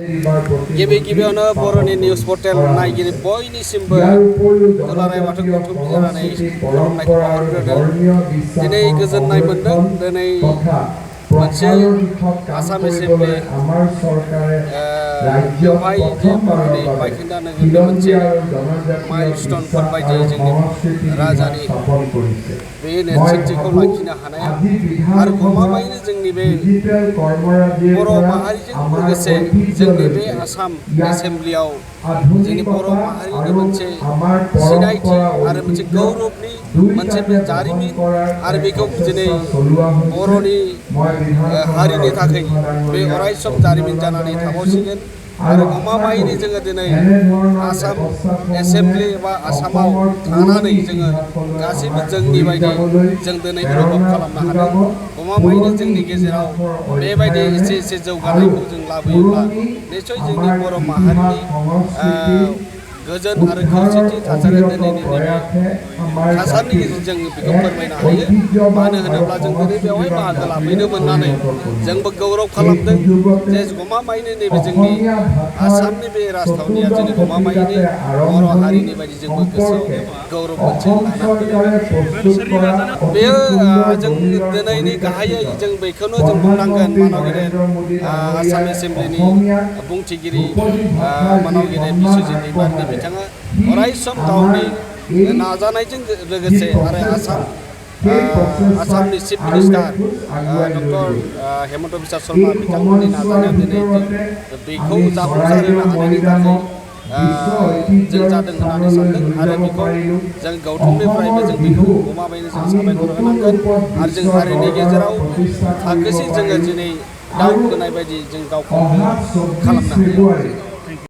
गिबि गिबियावनो बर'नि निउस पर्टेल नायगिरि बयनिसिमबो दुलाराय बाथौ गौथुमनि जानानै खुलुमनायखौ बावहरग्रोदों। दिनै गोजोननाय मोन्दों। दिनै मोनसे आसाम एसेम्बलि बेवहाय जे बर'नि बायखोन्दा नोगोरनि मोनसे माइलस्टनफोर बायदि जोंनि राजानि बे नेरसोनथिखौ लाखिनो हानाया आरो गमामायैनो जोंनि बे बर' माहारिजों लोगोसे जोंनि बे आसाम एसेम्बलियाव जोंनि बर' माहारिनि मोनसे सिनायथि आरो मोनसे गौरबनि मोनसे बे जारिमिन आरो बेखौ दिनै बर'नि हारिनि थाखाय बे अरायसम जारिमिन जानानै थाबावसिगोन। आरो गमामायैनो जोङो दिनै आसाम एसेम्बलि एबा आसामाव थानानै जोङो गासैबो जोंनि बायदि जों दिनै अनुभब खालामनो हादों। गमामायैनो जोंनि गेजेराव बेबायदि एसे जौगानायखौ जों लाबोयोब्ला निसय जोंनि बर' माहारिनि गोजोन आरो खौसेथि थासारिया दिनैनि नैबे थासारिनि गेजेरजों बेखौ फोरमायनो हायो। मानो होनोब्ला जों दिनै बेवहाय बाहागो लाफैनो मोननानै जोंबो गौरब खालामदों जे गमामायैनो नैबे जोंनि आसामनि बे राजथावनिया जोंनि गमामायैनो बर' हारिनि बायदि जोंबो गोसोआव गौरब मोनसे लाना फैदों। बेयो जों दिनैनि गाहायै जों बेखौनो जों बुंनांगोन मानव गेदेर आसाम एसेम्बलिनि बुंथिगिरि मानव गेदेर बिस्वजित दैमारि बिथाङा अरायसम गावनि नाजानायजों लोगोसे आरो आसामनि chief minister doctor Hemant Biswa Sharma बिथांमोननि नाजानायाव दिनै बेखौ जाफुंसार होनो हानायनि थाखाय जों जादों होननानै सानदों आरो बेखौ जों गौथुमनिफ्रायबो जों बेखौ गमामायैनो जों साबायखर होनांगोन आरो जों हारिनि गेजेराव थाखोसे जोङो दिनै दाउ होनाय बायदि जों गावखौ खालामनो हायो।